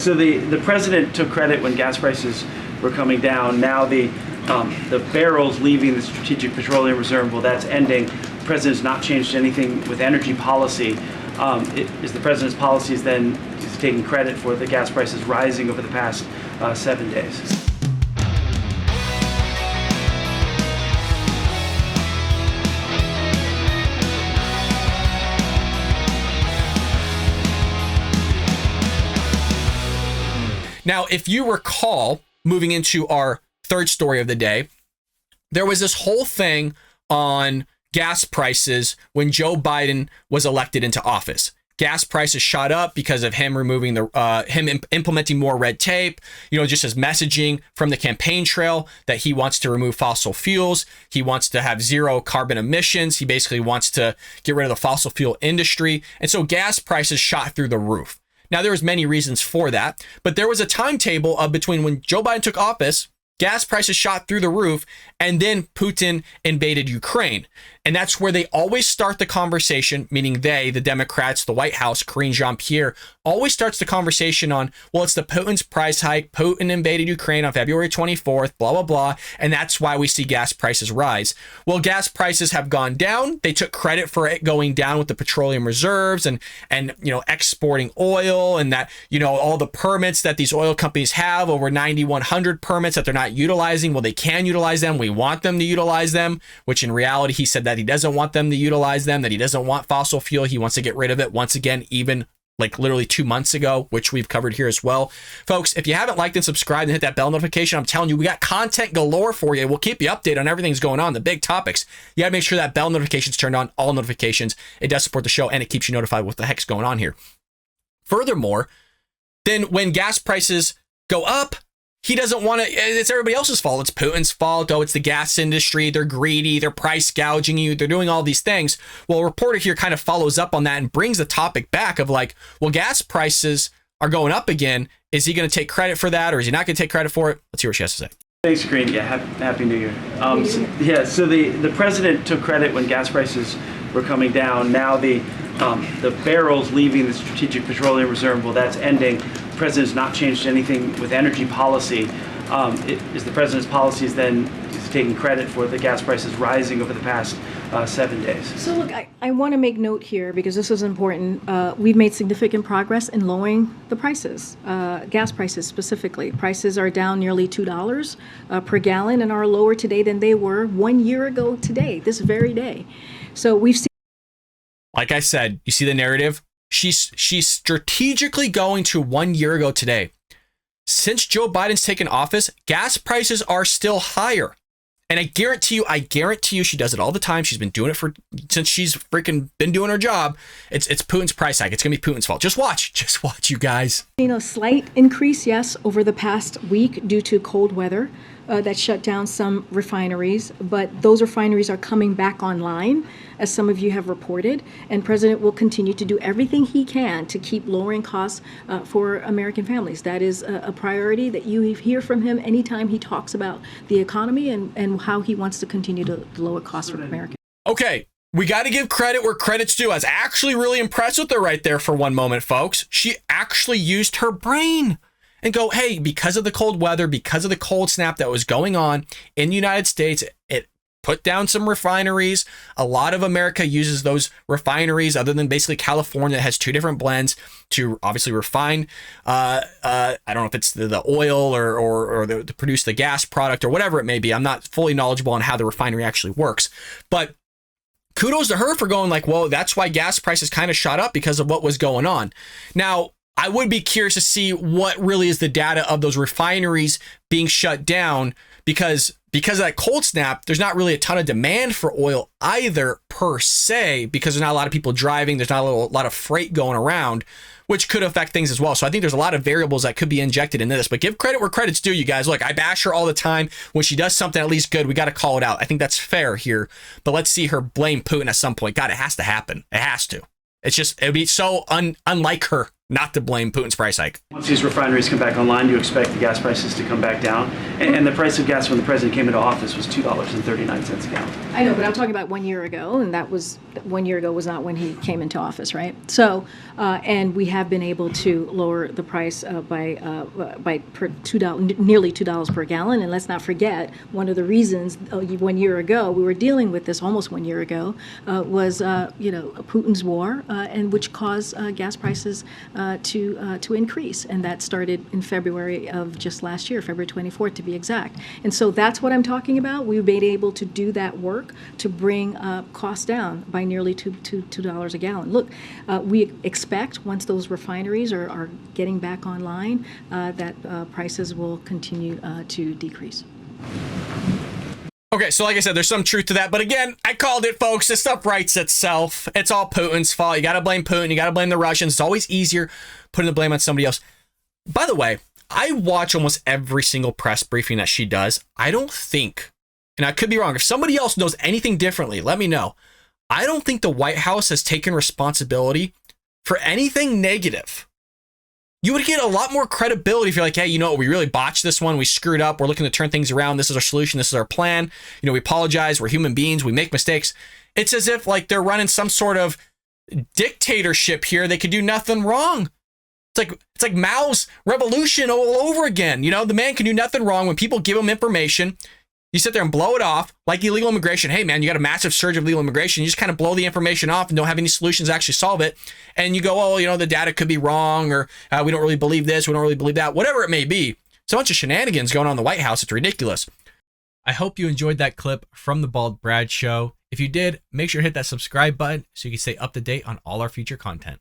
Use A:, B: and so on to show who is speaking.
A: So the president took credit when gas prices were coming down. Now the barrels leaving the Strategic Petroleum Reserve, well, that's ending. The president's not changed anything with energy policy. Is the president's policies then is taking credit for the gas prices rising over the past 7 days?
B: Now, if you recall, moving into our third story of the day, there was this whole thing on gas prices when Joe Biden was elected into office. Gas prices shot up because of him removing implementing more red tape, just as messaging from the campaign trail that he wants to remove fossil fuels. He wants to have zero carbon emissions. He basically wants to get rid of the fossil fuel industry. And so gas prices shot through the roof. Now, there was many reasons for that, but there was a timetable of between when Joe Biden took office, gas prices shot through the roof, and then Putin invaded Ukraine. And that's where they always start the conversation, meaning they, the Democrats, the White House, Karine Jean-Pierre, always starts the conversation on, well, it's the Putin's price hike. Putin invaded Ukraine on February 24th, blah, blah, blah. And that's why we see gas prices rise. Well, gas prices have gone down. They took credit for it going down with the petroleum reserves and exporting oil and that, all the permits that these oil companies have, over 9,100 permits that they're not utilizing. Well, they can utilize them. We want them to utilize them, which in reality, he said that he doesn't want them to utilize them, that he doesn't want fossil fuel. He wants to get rid of it once again, even like literally 2 months ago, which we've covered here as well. Folks, if you haven't liked and subscribed and hit that bell notification, I'm telling you, we got content galore for you. We'll keep you updated on everything that's going on, the big topics. You gotta make sure that bell notification's turned on, all notifications. It does support the show and it keeps you notified what the heck's going on here. Furthermore, then when gas prices go up, he doesn't want to, it's everybody else's fault. It's Putin's fault. Oh, it's the gas industry. They're greedy. They're price gouging you. They're doing all these things. Well, a reporter here kind of follows up on that and brings the topic back of like, well, gas prices are going up again. Is he going to take credit for that or is he not going to take credit for it? Let's hear what she has to say.
A: Thanks, Karine. Yeah, happy New Year. So the president took credit when gas prices were coming down. Now the barrels leaving the Strategic Petroleum Reserve, well, that's ending. The president's not changed anything with energy policy. Is the president's policies then is taking credit for the gas prices rising over the past 7 days?
C: So look, I want to make note here because this is important. We've made significant progress in lowering the prices, gas prices specifically. Prices are down nearly $2 per gallon and are lower today than they were 1 year ago today, this very day. So we've seen.
B: Like I said, you see the narrative? She's strategically going to 1 year ago today. Since Joe Biden's taken office, gas prices are still higher. And I guarantee you, she does it all the time. She's been doing it since she's freaking been doing her job. It's Putin's price hike. It's going to be Putin's fault. Just watch, you guys.
C: A slight increase, yes, over the past week due to cold weather that shut down some refineries. But those refineries are coming back online, as some of you have reported. And President will continue to do everything he can to keep lowering costs for American families. That is a priority that you hear from him anytime he talks about the economy and how he wants to continue to lower costs for Americans.
B: Okay. We got to give credit where credit's due. I was actually really impressed with her right there for one moment, folks. She actually used her brain and go, hey, because of the cold weather, because of the cold snap that was going on in the United States, it put down some refineries. A lot of America uses those refineries other than basically California that has two different blends to obviously refine. I don't know if it's the oil or to produce the gas product or whatever it may be. I'm not fully knowledgeable on how the refinery actually works, but kudos to her for going like, well, that's why gas prices kind of shot up because of what was going on. Now, I would be curious to see what really is the data of those refineries being shut down because of that cold snap, there's not really a ton of demand for oil either per se, because there's not a lot of people driving. There's not a lot of freight going around, which could affect things as well. So I think there's a lot of variables that could be injected into this, but give credit where credit's due, you guys. Look, I bash her all the time. When she does something at least good, we got to call it out. I think that's fair here, but let's see her blame Putin at some point. God, it has to happen. It has to. It's just, it'd be so unlike her not to blame Putin's price hike.
A: Once these refineries come back online, you expect the gas prices to come back down. And the price of gas when the president came into office was $2.39 a gallon.
C: I know, but I'm talking about 1 year ago, and that was 1 year ago was not when he came into office, right? So, and we have been able to lower the price by nearly $2 per gallon. And let's not forget, one of the reasons 1 year ago we were dealing with this almost 1 year ago was Putin's war, and which caused gas prices to increase, and that started in February of just last year, February 24th to be exact. And so that's what I'm talking about. We've been able to do that work to bring costs down by nearly $2 a gallon. Look, we expect once those refineries are getting back online that prices will continue to decrease.
B: Okay, so like I said, there's some truth to that. But again, I called it, folks. This stuff writes itself. It's all Putin's fault. You got to blame Putin. You got to blame the Russians. It's always easier putting the blame on somebody else. By the way, I watch almost every single press briefing that she does. I don't think, and I could be wrong, if somebody else knows anything differently, let me know. I don't think the White House has taken responsibility for anything negative. You would get a lot more credibility if you're like, hey, we really botched this one. We screwed up. We're looking to turn things around. This is our solution. This is our plan. We apologize. We're human beings. We make mistakes. It's as if like they're running some sort of dictatorship here. They could do nothing wrong. It's like Mao's revolution all over again. The man can do nothing wrong. When people give him information, you sit there and blow it off like illegal immigration. Hey, man, you got a massive surge of illegal immigration. You just kind of blow the information off and don't have any solutions to actually solve it. And you go, oh, the data could be wrong, or we don't really believe this. We don't really believe that. Whatever it may be. It's a bunch of shenanigans going on in the White House. It's ridiculous. I hope you enjoyed that clip from the Bald Brad Show. If you did, make sure to hit that subscribe button so you can stay up to date on all our future content.